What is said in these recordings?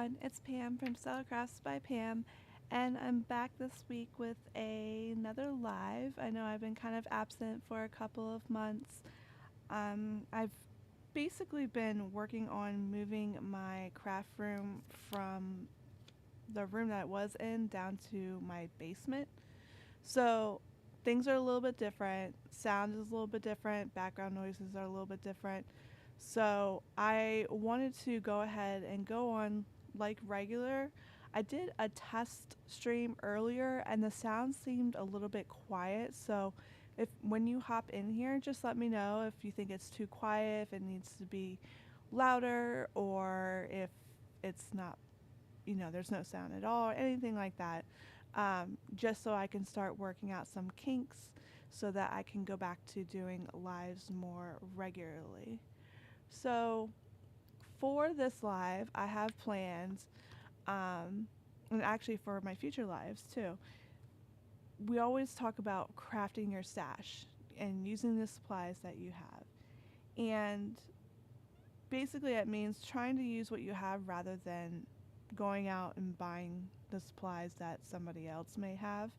everyone, it's Pam from Stellar Crafts by Pam, and I'm back this week with another live. I know I've been kind of absent for a couple of months. I've basically been working on moving my craft room from the room that it was in down to my basement. So things are a little bit different, sound is a little bit different, background noises are a little bit different. So I wanted to go ahead and go on like regular. I did a test stream earlier and the sound seemed a little bit quiet. So if when you hop in here, just let me know if you think it's too quiet, if it needs to be louder, or if it's not, there's no sound at all, or anything like that. Just so I can start working out some kinks so that I can go back to doing lives more regularly. So for this live, I have plans, and actually for my future lives too. We always talk about crafting your stash and using the supplies that you have. And basically, it means trying to use what you have rather than going out and buying the supplies that somebody else may have.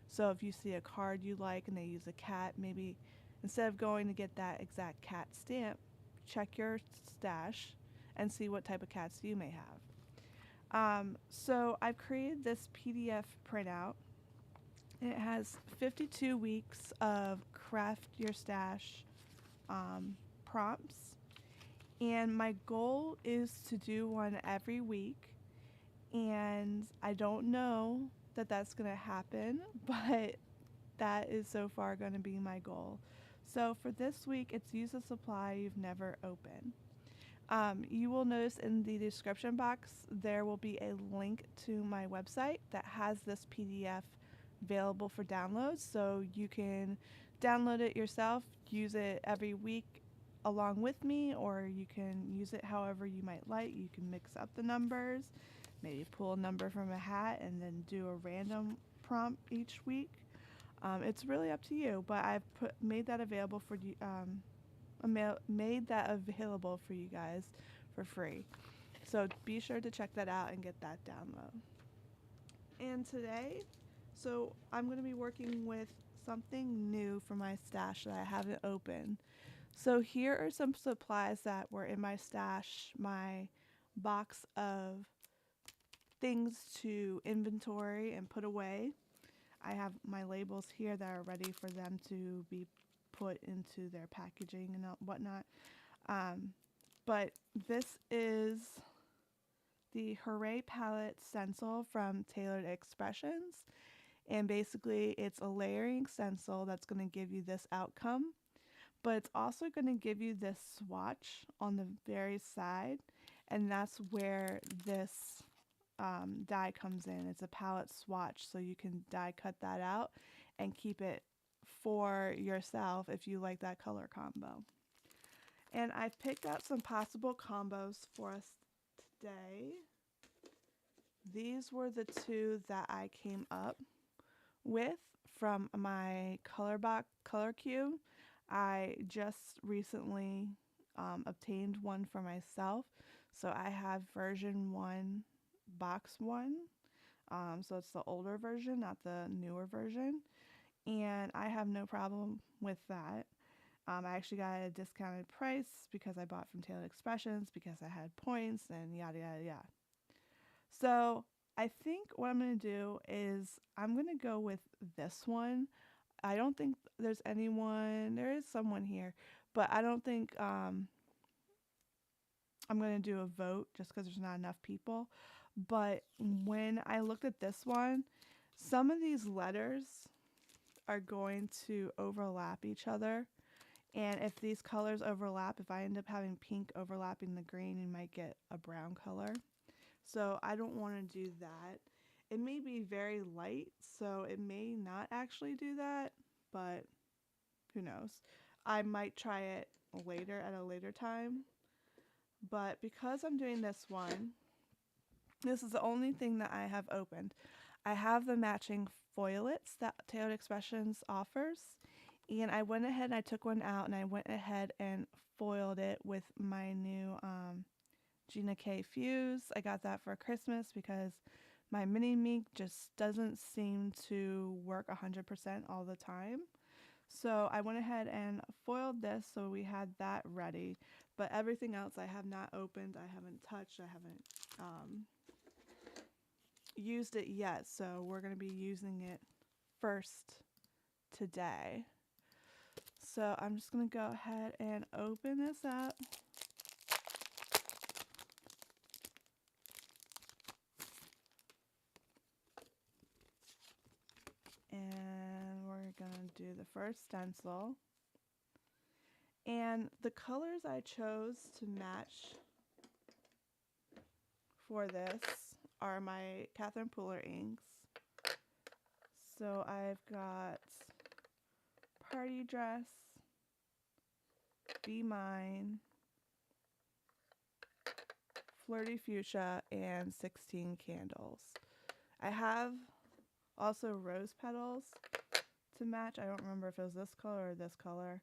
So if you see a card you like and they use a cat, maybe instead of going to get that exact cat stamp, check your stash and see what type of cats you may have. So I've created this PDF printout. It has 52 weeks of craft your stash prompts, and my goal is to do one every week. And I don't know that that's going to happen, but that is so far going to be my goal. So for this week, it's use a supply you've never opened. You will notice in the description box there will be a link to my website that has this PDF available for download, so you can download it yourself, use it every week along with me, or you can use it however you might like. You can mix up the numbers, maybe pull a number from a hat and then do a random prompt each week. It's really up to you, but I've made that available for you. Made that available for you guys for free. So be sure to check that out and get that download. And today, I'm going to be working with something new for my stash that I haven't opened. So here are some supplies that were in my stash, my box of things to inventory and put away. I have my labels here that are ready for them to be put into their packaging and whatnot. But this is the Hooray Palette stencil from Tailored Expressions. And basically, it's a layering stencil that's going to give you this outcome. But it's also going to give you this swatch on the very side. And that's where this die comes in. It's a palette swatch, so you can die cut that out and keep it for yourself if you like that color combo. And I've picked out some possible combos for us today. These were the two that I came up with from my color box color cube. I just recently obtained one for myself, so I have version 1 box 1. So it's the older version, not the newer version, and I have no problem with that. I actually got a discounted price because I bought from Tailored Expressions because I had points and yada yada yada. So I think what I'm going to do is I'm going to go with this one. I don't think there's anyone, there is someone here, but I don't think I'm going to do a vote just because there's not enough people. But when I looked at this one, some of these letters are going to overlap each other. And if these colors overlap, if I end up having pink overlapping the green, you might get a brown color. So I don't want to do that. It may be very light, so it may not actually do that, but who knows. I might try it later at a later time. But because I'm doing this one, this is the only thing that I have opened. I have the matching foilets that Tailored Expressions offers, and I went ahead and I took one out and I went ahead and foiled it with my new Gina K Fuse. I got that for Christmas because my mini me just doesn't seem to work 100% all the time. So I went ahead and foiled this so we had that ready. But everything else I have not opened, I haven't touched, I haven't used it yet. So we're going to be using it first today. So I'm just going to go ahead and open this up. And we're going to do the first stencil. And the colors I chose to match for this are my Catherine Pooler inks. So I've got Party Dress, Be Mine, Flirty Fuchsia, and 16 Candles. I have also Rose Petals to match. I don't remember if it was this color or this color.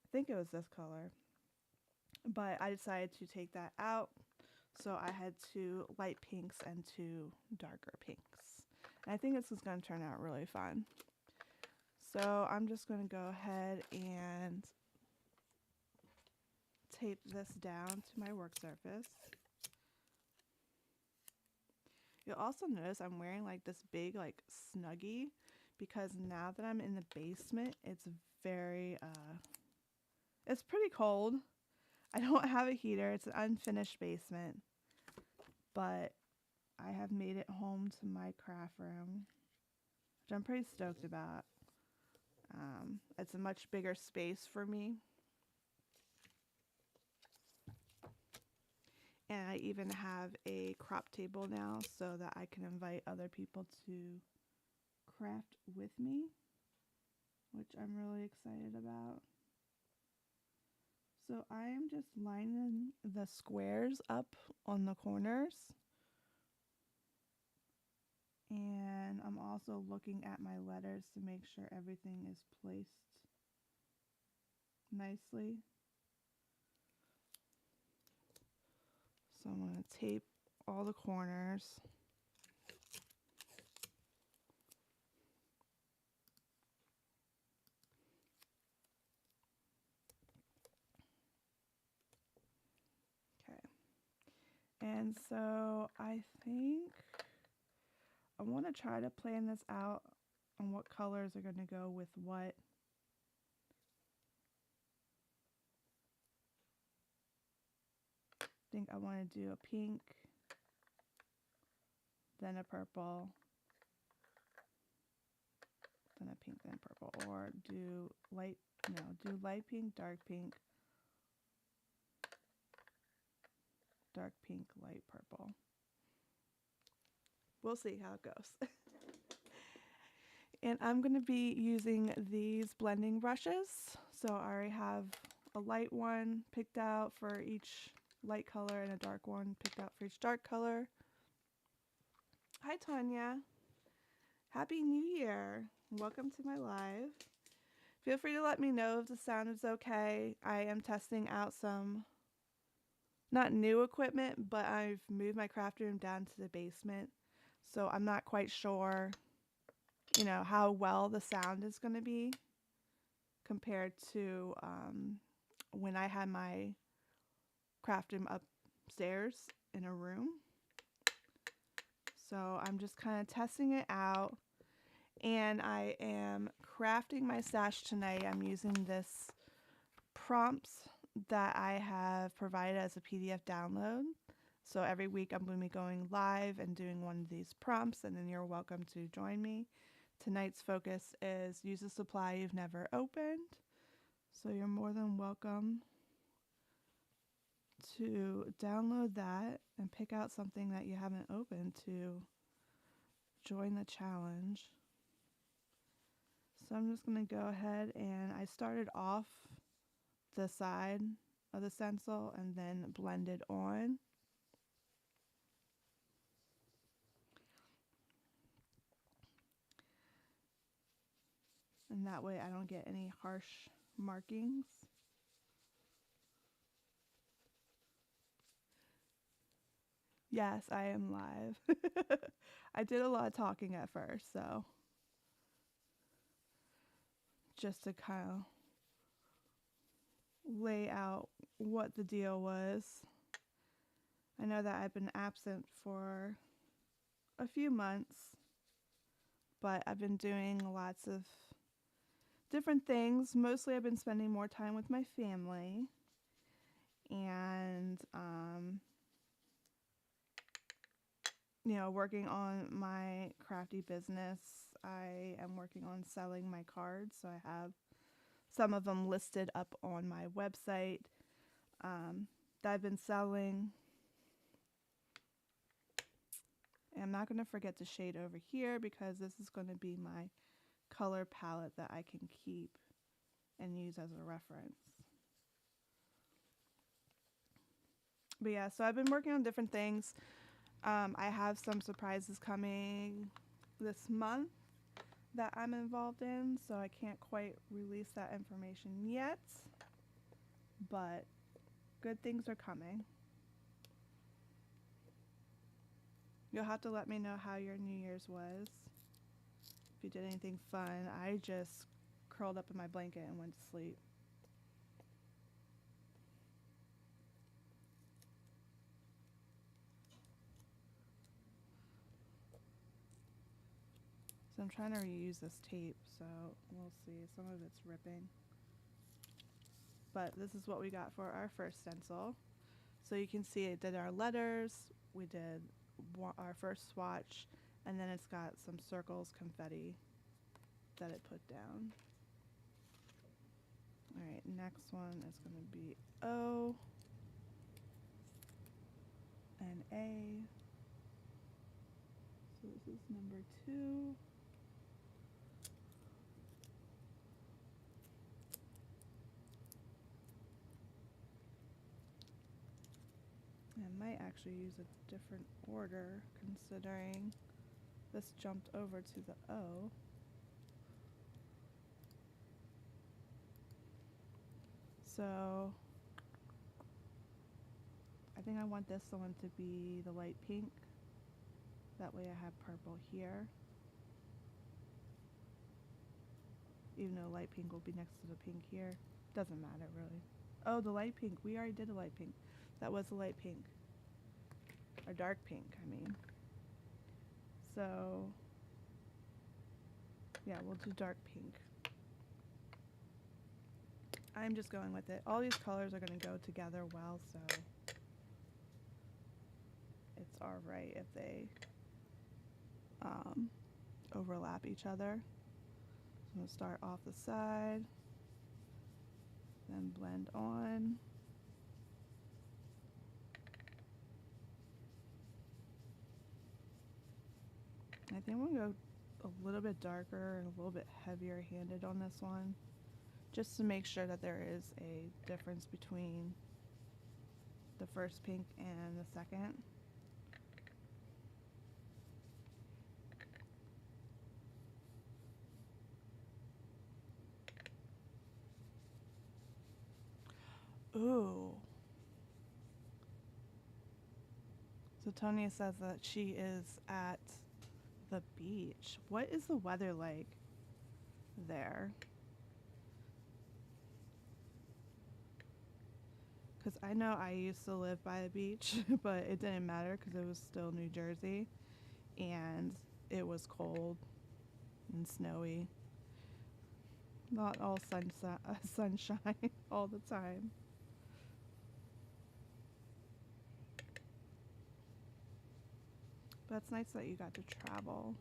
I think it was this color. But I decided to take that out. So I had 2 light pinks and 2 darker pinks. And I think this is going to turn out really fun. So I'm just going to go ahead and tape this down to my work surface. You'll also notice I'm wearing like this big like Snuggie because now that I'm in the basement, it's very, it's pretty cold. I don't have a heater. It's an unfinished basement, but I have made it home to my craft room, which I'm pretty stoked about. It's a much bigger space for me. And I even have a crop table now so that I can invite other people to craft with me, which I'm really excited about. So I am just lining the squares up on the corners. And I'm also looking at my letters to make sure everything is placed nicely. So I'm going to tape all the corners. Okay. And so I think I want to try to plan this out on what colors are going to go with what. I think I want to do a pink, then a purple, then a pink, then a purple, or do light pink, dark pink, dark pink, light purple. We'll see how it goes. And I'm going to be using these blending brushes. So I already have a light one picked out for each light color and a dark one picked out for each dark color. Hi Tanya. Happy New Year. Welcome to my live. Feel free to let me know if the sound is okay. I am testing out some, not new equipment, but I've moved my craft room down to the basement. So I'm not quite sure, how well the sound is going to be compared to when I had my craft room upstairs in a room. So I'm just kind of testing it out. And I am crafting my stash tonight. I'm using this prompts that I have provided as a PDF download. So every week I'm going to be going live and doing one of these prompts, and then you're welcome to join me. Tonight's focus is use a supply you've never opened. So you're more than welcome to download that and pick out something that you haven't opened to join the challenge. So I'm just going to go ahead and I started off the side of the stencil and then blended on. And that way I don't get any harsh markings. Yes, I am live. I did a lot of talking at first, so just to kind of lay out what the deal was. I know that I've been absent for a few months, but I've been doing lots of different things. Mostly I've been spending more time with my family and working on my crafty business. I am working on selling my cards, so I have some of them listed up on my website that I've been selling. And I'm not going to forget to shade over here because this is going to be my color palette that I can keep and use as a reference. But yeah, so I've been working on different things. I have some surprises coming this month that I'm involved in, so I can't quite release that information yet, but good things are coming. You'll have to let me know how your New Year's was. If you did anything fun. I just curled up in my blanket and went to sleep. So I'm trying to reuse this tape, so we'll see. Some of it's ripping. But this is what we got for our first stencil. So you can see it did our letters, we did our first swatch, and then it's got some circles, confetti that it put down. Alright, next one is going to be O and A. So this is number 2. I might actually use a different order considering this jumped over to the O. So I think I want this one to be the light pink. That way I have purple here. Even though light pink will be next to the pink here. Doesn't matter really. Oh, the light pink. We already did a light pink. That was the light pink. Or dark pink, I mean. So, yeah, we'll do dark pink. I'm just going with it. All these colors are going to go together well, so it's alright if they overlap each other. So I'm going to start off the side, then blend on. I think I'm going to go a little bit darker and a little bit heavier handed on this one, just to make sure that there is a difference between the first pink and the second. Ooh. So Tonya says that she is at the beach. What is the weather like there? Because I know I used to live by the beach, but it didn't matter because it was still New Jersey and it was cold and snowy. Not all sunshine all the time. But it's nice that you got to travel.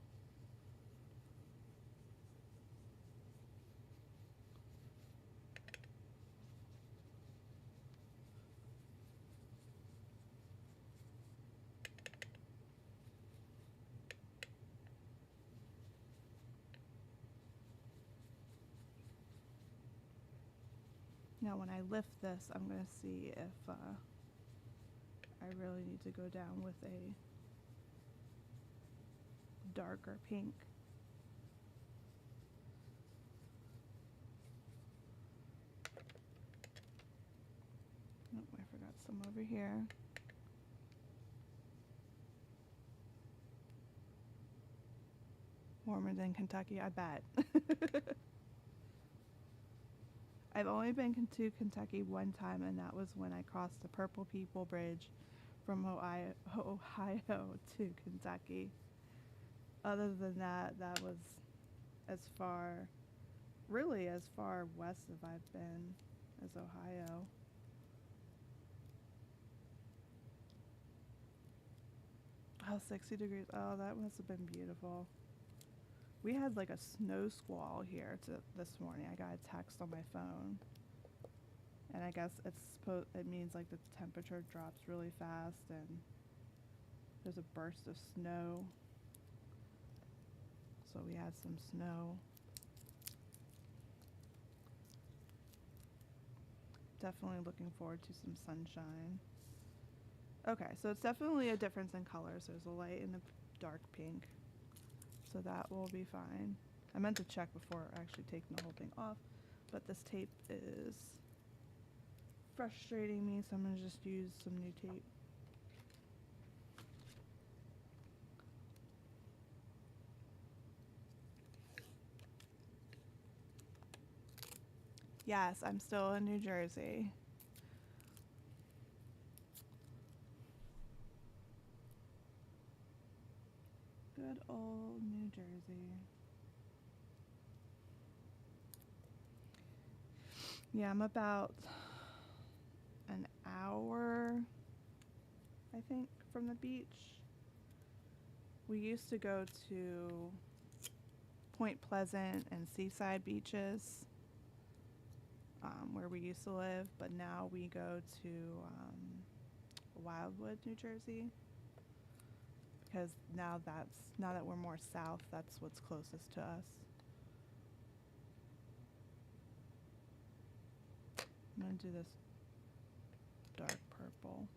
Now when I lift this, I'm going to see if I really need to go down with a darker pink. Oh, I forgot some over here. Warmer than Kentucky, I bet. I've only been to Kentucky one time, and that was when I crossed the Purple People Bridge from Ohio to Kentucky. Other than that, that was as far, really as far west as I've been as Ohio. Oh, 60 degrees. Oh, that must have been beautiful. We had like a snow squall here this morning. I got a text on my phone. And I guess it means like the temperature drops really fast and there's a burst of snow. So we had some snow. Definitely looking forward to some sunshine. Okay, so it's definitely a difference in colors. There's a light and a dark pink. So that will be fine. I meant to check before actually taking the whole thing off, but this tape is frustrating me, so I'm going to just use some new tape. Yes, I'm still in New Jersey. Good old New Jersey. Yeah, I'm about an hour, I think, from the beach. We used to go to Point Pleasant and Seaside beaches, where we used to live, but now we go to Wildwood, New Jersey, because now that we're more south, that's what's closest to us. I'm gonna do this dark purple.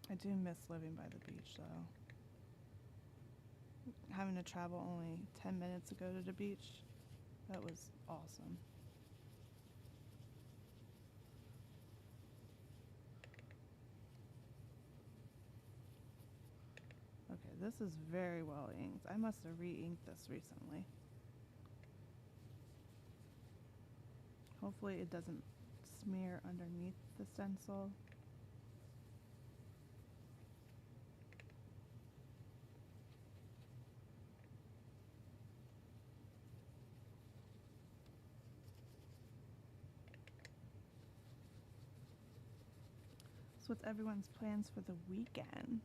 I do miss living by the beach, though. Having to travel only 10 minutes to go to the beach, that was awesome. Okay, this is very well inked. I must have re-inked this recently. Hopefully it doesn't smear underneath the stencil. So what's everyone's plans for the weekend?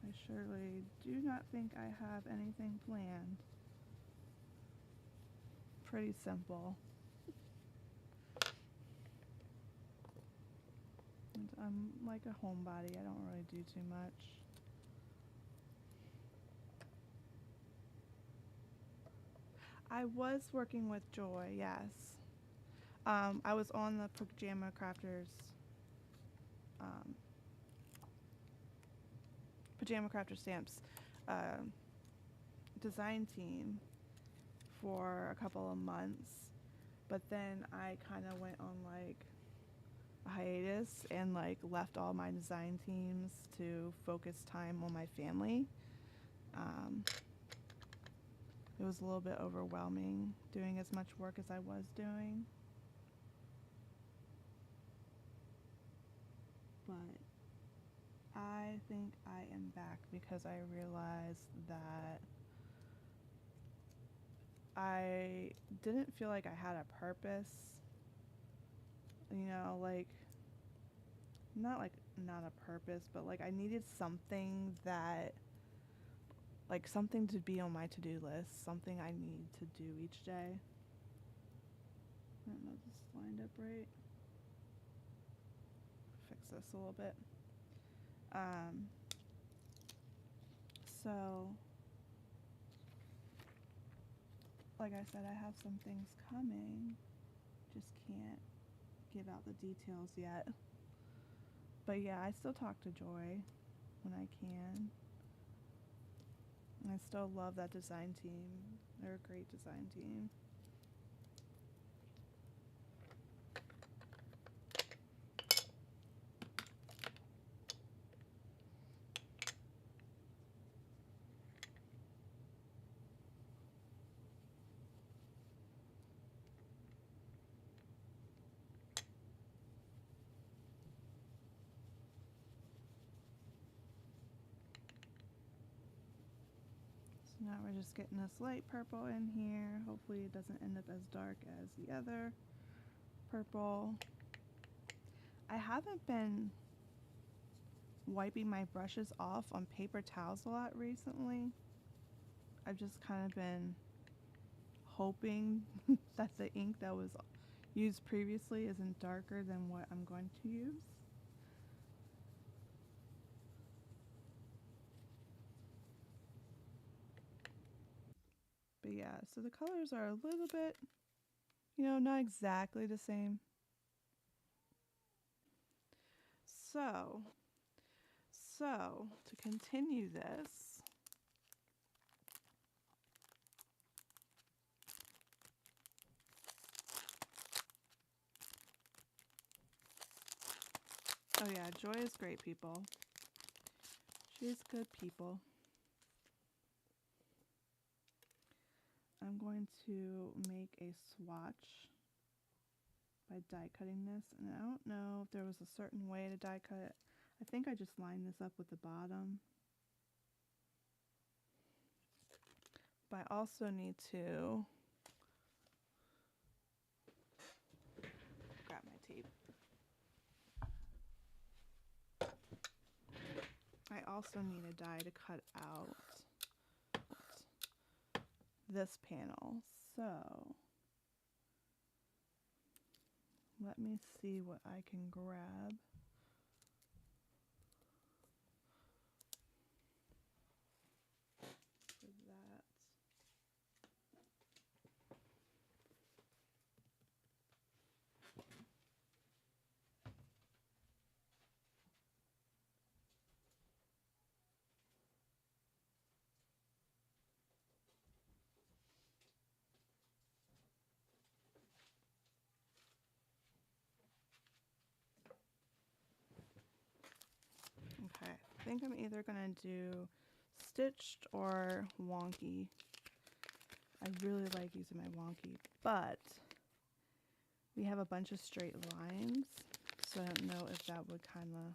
I surely do not think I have anything planned. Pretty simple. And I'm like a homebody. I don't really do too much. I was working with Joy, yes. I was on the Pajama Crafters Pajama Crafter Stamps design team for a couple of months, but then I kind of went on like a hiatus and like left all my design teams to focus time on my family. It was a little bit overwhelming doing as much work as I was doing. But I think I am back because I realized that I didn't feel like I had a purpose. You know, like, not a purpose, but like I needed something that, like something to be on my to-do list, something I need to do each day. I don't know if this is lined up right. Fix this a little bit. So, like I said, I have some things coming, just can't give out the details yet. But yeah, I still talk to Joy when I can. I still love that design team. They're a great design team. Now we're just getting this light purple in here. Hopefully it doesn't end up as dark as the other purple. I haven't been wiping my brushes off on paper towels a lot recently. I've just kind of been hoping that the ink that was used previously isn't darker than what I'm going to use. But yeah, so the colors are a little bit, not exactly the same. So to continue this, oh yeah, Joy is great, people. She's good people. I'm going to make a swatch by die cutting this, and I don't know if there was a certain way to die cut it. I think I just lined this up with the bottom. But I also need to grab my tape. I also need a die to cut out this panel. So let me see what I can grab. For that. Okay, I think I'm either gonna do stitched or wonky. I really like using my wonky, but we have a bunch of straight lines, so I don't know if that would kind of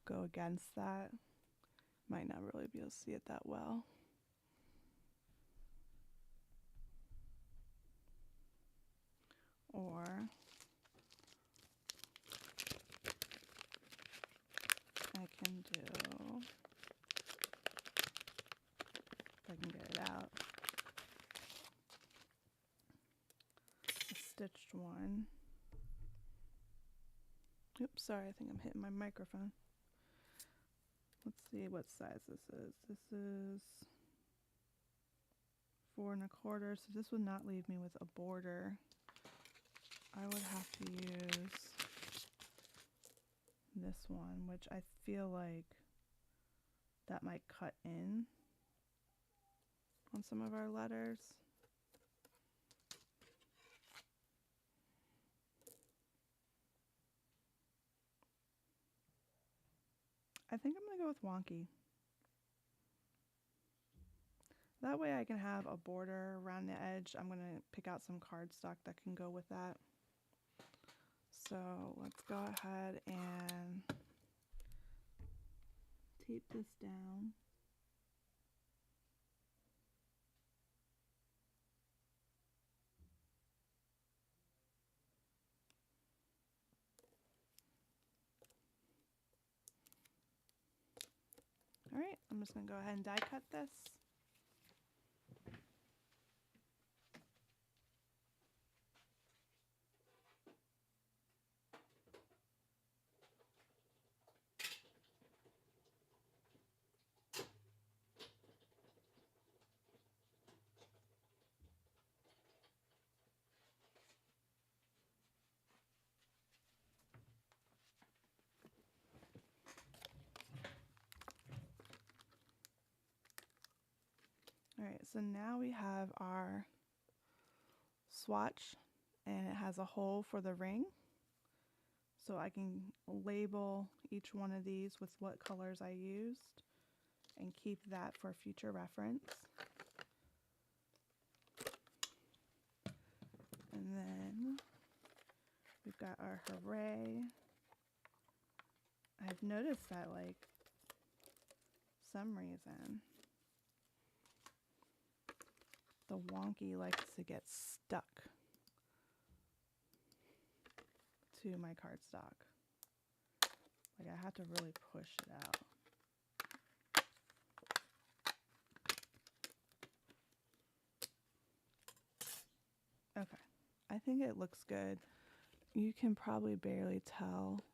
go against that. Might not really be able to see it that well. Or I can do, if I can get it out, a stitched one. Oops, sorry, I think I'm hitting my microphone. Let's see what size this is. This is 4 1/4, so this would not leave me with a border. I would have to use this one, which I feel like that might cut in on some of our letters. I think I'm gonna go with wonky. That way I can have a border around the edge. I'm gonna pick out some cardstock that can go with that. So let's go ahead and tape this down. All right, I'm just gonna go ahead and die cut this. All right, so now we have our swatch, and it has a hole for the ring. So I can label each one of these with what colors I used and keep that for future reference. And then we've got our hooray. I've noticed that, like, some reason the wonky likes to get stuck to my cardstock. Like I have to really push it out. Okay, I think it looks good. You can probably barely tell,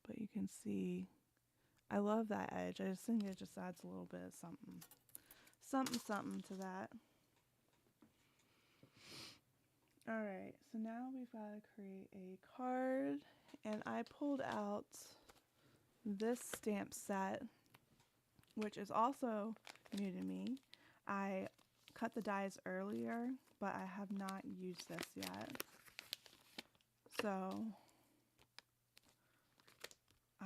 but you can see, I love that edge. I just think it just adds a little bit of something to that. Alright, so now we've got to create a card, and I pulled out this stamp set, which is also new to me. I cut the dies earlier, but I have not used this yet. So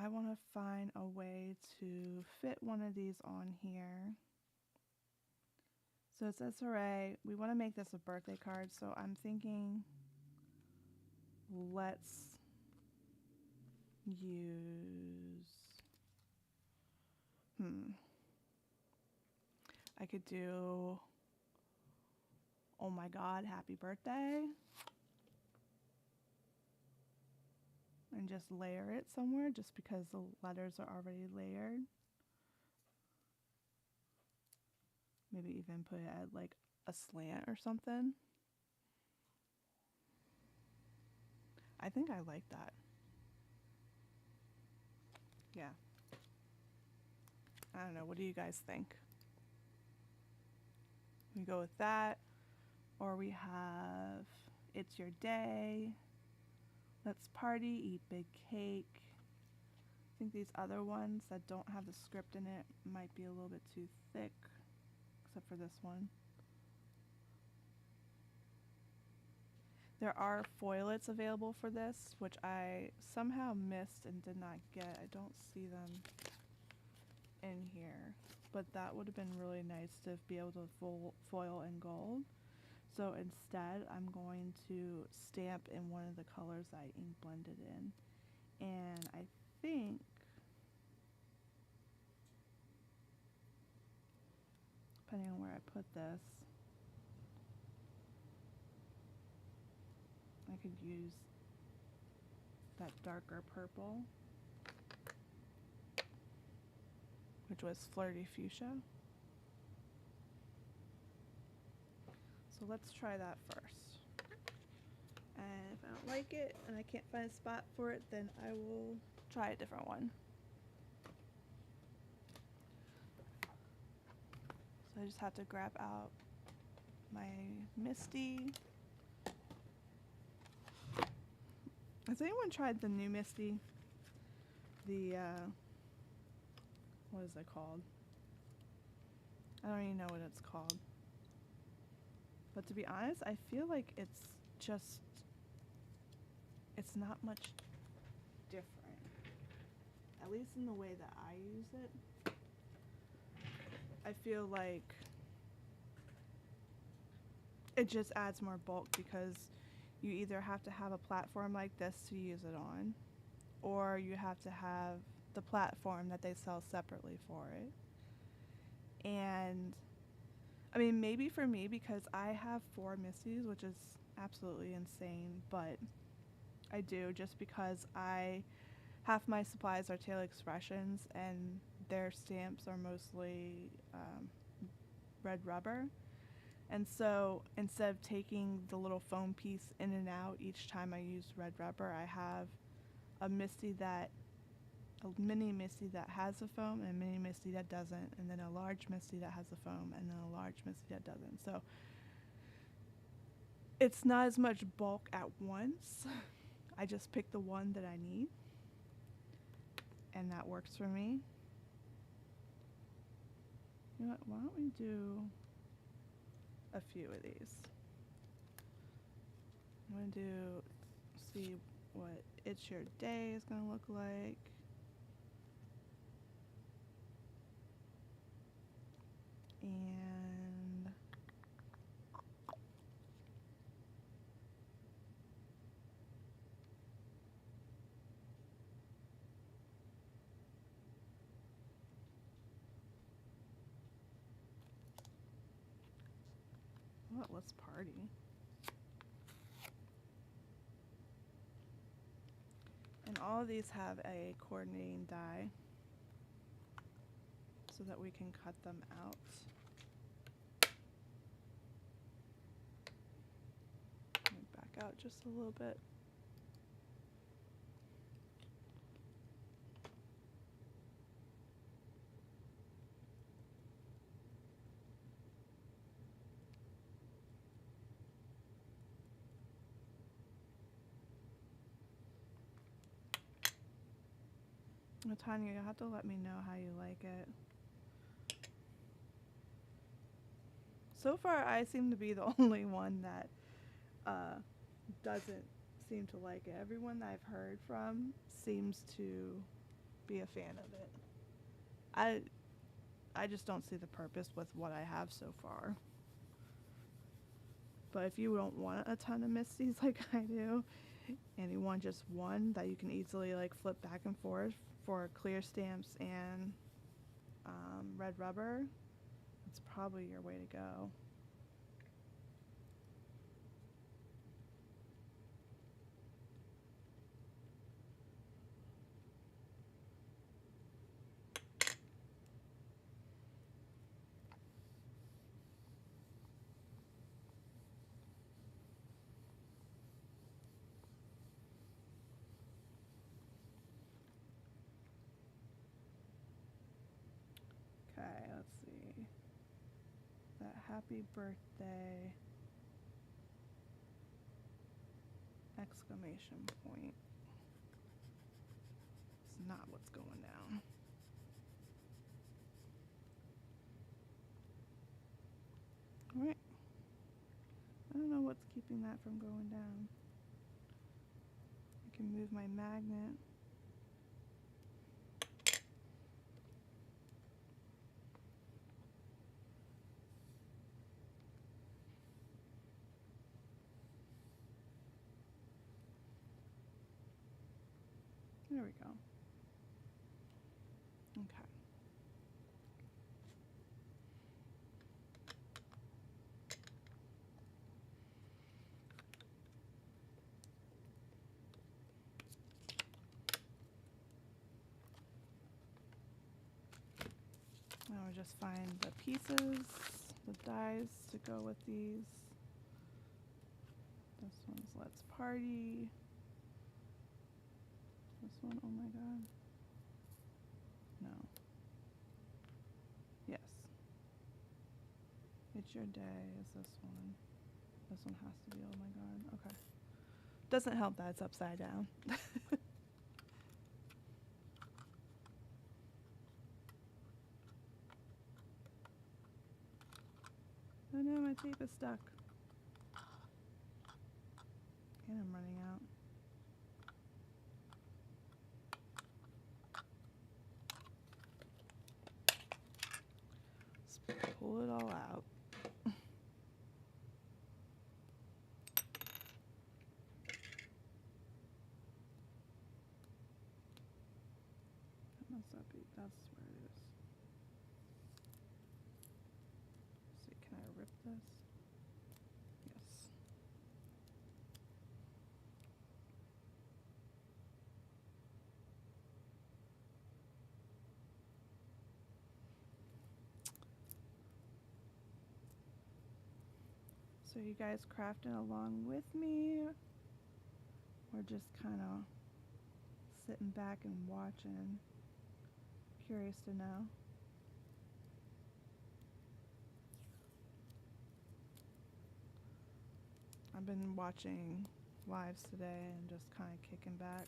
I want to find a way to fit one of these on here. So it says hooray. We want to make this a birthday card, so I'm thinking let's use, I could do, oh my god, happy birthday, and just layer it somewhere just because the letters are already layered. Maybe even put it at like a slant or something. I think I like that. Yeah. I don't know, what do you guys think? We go with that, or we have It's Your Day, Let's Party, Eat Big Cake. I think these other ones that don't have the script in it might be a little bit too thick, except for this one. There are foilets available for this, which I somehow missed and did not get. I don't see them in here, but that would have been really nice to be able to foil in gold. So instead, I'm going to stamp in one of the colors I ink blended in. And I think, depending on where I put this, I could use that darker purple, which was Flirty Fuchsia. So let's try that first. And if I don't like it and I can't find a spot for it, then I will try a different one. So I just have to grab out my Misty. Has anyone tried the new Misty? The, what is it called? I don't even know what it's called. But to be honest, I feel like it's not much different. At least in the way that I use it. I feel like it just adds more bulk because you either have to have a platform like this to use it on, or you have to have the platform that they sell separately for it. And I mean, maybe for me, because I have 4 Misties, which is absolutely insane, but I do just because half my supplies are Taylor Expressions and their stamps are mostly red rubber. And so instead of taking the little foam piece in and out each time I use red rubber, I have a mini Misty that has a foam and a mini Misty that doesn't, and then a large Misty that has a foam and then a large Misty that doesn't. So it's not as much bulk at once. I just pick the one that I need, and that works for me. You know what, why don't we do a few of these? I'm going to see what It's Your Day is going to look like. And Oh, let's party. And all of these have a coordinating die so that we can cut them out. Let me back out just a little bit. Tanya, you'll have to let me know how you like it. So far, I seem to be the only one that doesn't seem to like it. Everyone that I've heard from seems to be a fan of it. I just don't see the purpose with what I have so far. But if you don't want a ton of misties like I do, and you want just one that you can easily like flip back and forth for clear stamps and red rubber, it's probably your way to go. Okay, let's see. That happy birthday exclamation point. It's not what's going down. Alright. I don't know what's keeping that from going down. I can move my magnet. There we go. Okay. Now we just find the pieces, the dies to go with these. This one's Let's Party. This one, oh my god. No. Yes. It's Your Day is this one. This one has to be, oh my god. Okay. Doesn't help that it's upside down. Oh no, my tape is stuck. And I'm running out. Let's pull it all out. That must not be, that's where it is. Let's see, can I rip this? Yes. So you guys crafting along with me, or just kind of sitting back and watching? Curious to know. I've been watching lives today and just kind of kicking back.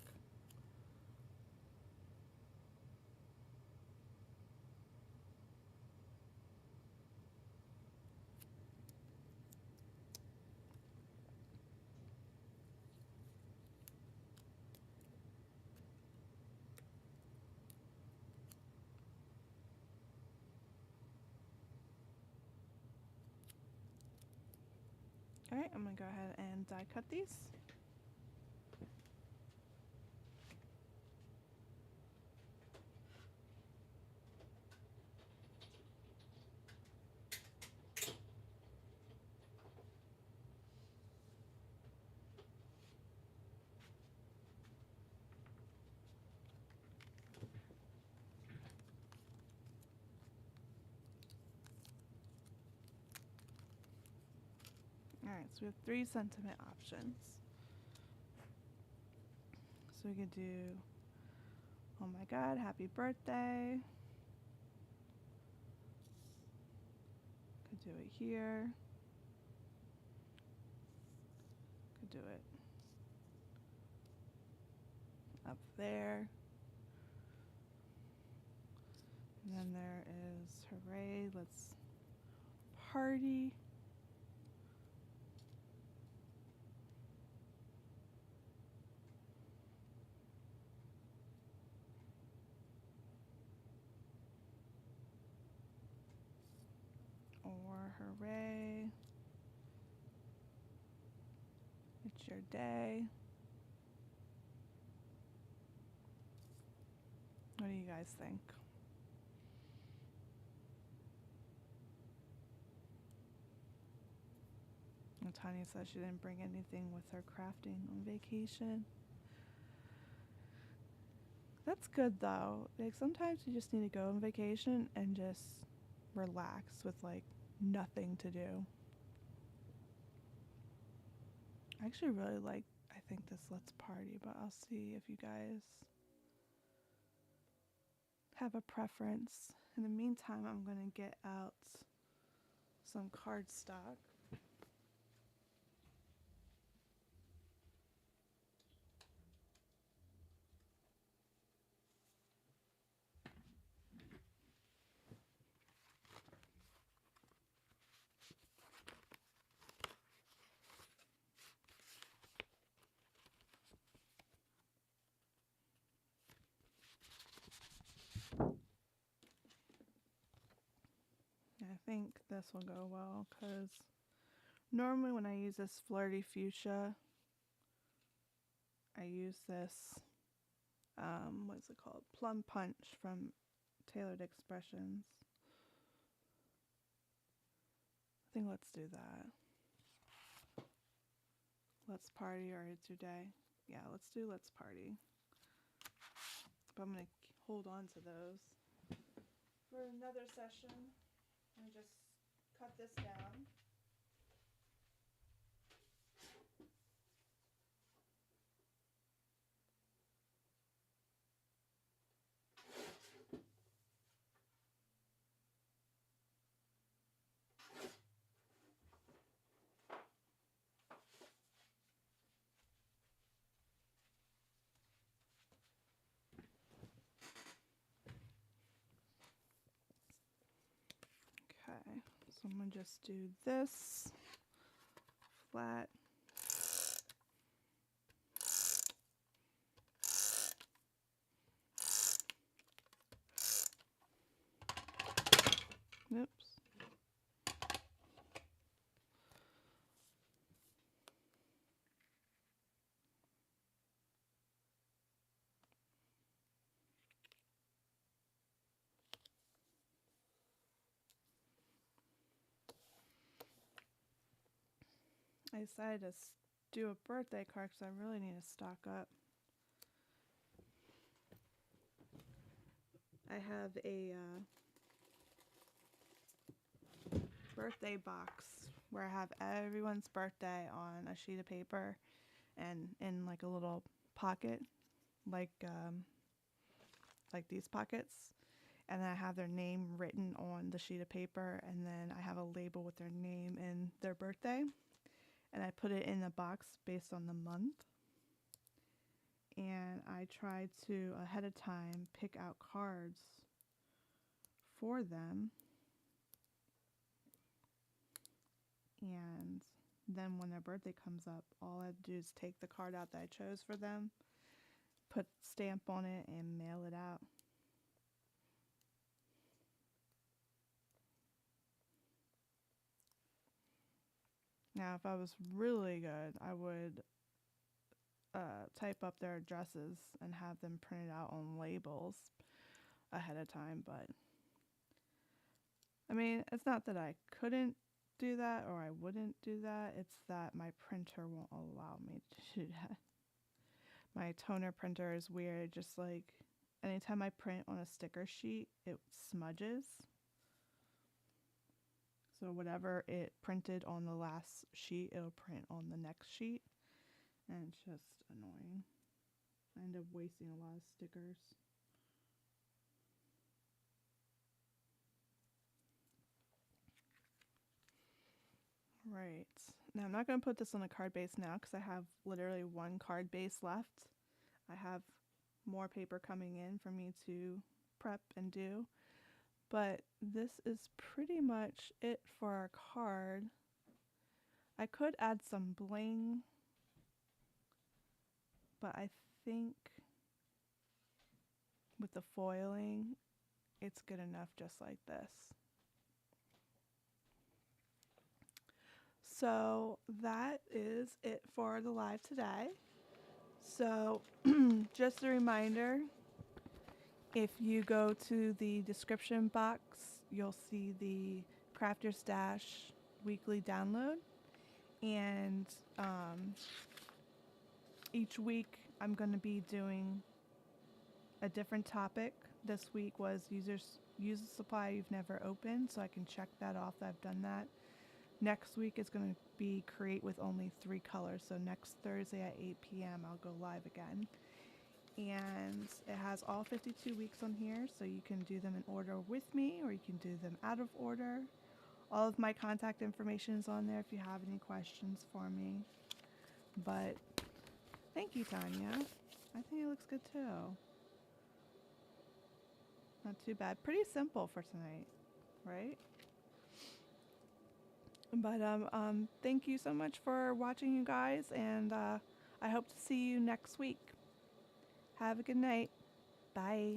Alright, I'm going to go ahead and die cut these. So we have 3 sentiment options. So we could do, oh my God, happy birthday. Could do it here. Could do it up there. And then there is, hooray, let's party. Or hooray, it's your day. What do you guys think? And Tanya says she didn't bring anything with her crafting on vacation. That's good though. Like sometimes you just need to go on vacation and just relax with like nothing to do. I actually really like, I think, this Let's Party, but I'll see if you guys have a preference. In the meantime, I'm going to get out some cardstock. I think this will go well because normally when I use this Flirty Fuchsia, I use this, what is it called? Plum Punch from Tailored Expressions. I think let's do that. Let's Party or It's Your Day. Yeah, let's do Let's Party. But I'm going to hold on to those for another session. Let me just cut this down. Okay, so I'm going to just do this flat. Oops. I decided to do a birthday card because I really need to stock up. I have a birthday box where I have everyone's birthday on a sheet of paper and in like a little pocket, like these pockets. And then I have their name written on the sheet of paper, and then I have a label with their name and their birthday. And I put it in the box based on the month. And I tried to, ahead of time, pick out cards for them. And then when their birthday comes up, all I have to do is take the card out that I chose for them, put stamp on it, and mail it out. Now, if I was really good, I would type up their addresses and have them printed out on labels ahead of time. But, I mean, it's not that I couldn't do that or I wouldn't do that. It's that my printer won't allow me to do that. My toner printer is weird. Just like anytime I print on a sticker sheet, it smudges. So whatever it printed on the last sheet, it'll print on the next sheet. And it's just annoying. I end up wasting a lot of stickers. Right. Now I'm not going to put this on a card base now because I have literally one card base left. I have more paper coming in for me to prep and do. But this is pretty much it for our card. I could add some bling, but I think with the foiling, it's good enough just like this. So that is it for the live today. So just a reminder, if you go to the description box, you'll see the Crafter Stash weekly download. And each week I'm going to be doing a different topic. This week was use a supply you've never opened, so I can check that off that I've done that. Next week is going to be create with only 3 colors. So next Thursday at 8 p.m. I'll go live again. And it has all 52 weeks on here, so you can do them in order with me or you can do them out of order. All of my contact information is on there if you have any questions for me. But thank you, Tanya. I think it looks good too. Not too bad. Pretty simple for tonight, right? But thank you so much for watching, you guys, and I hope to see you next week. Have a good night. Bye.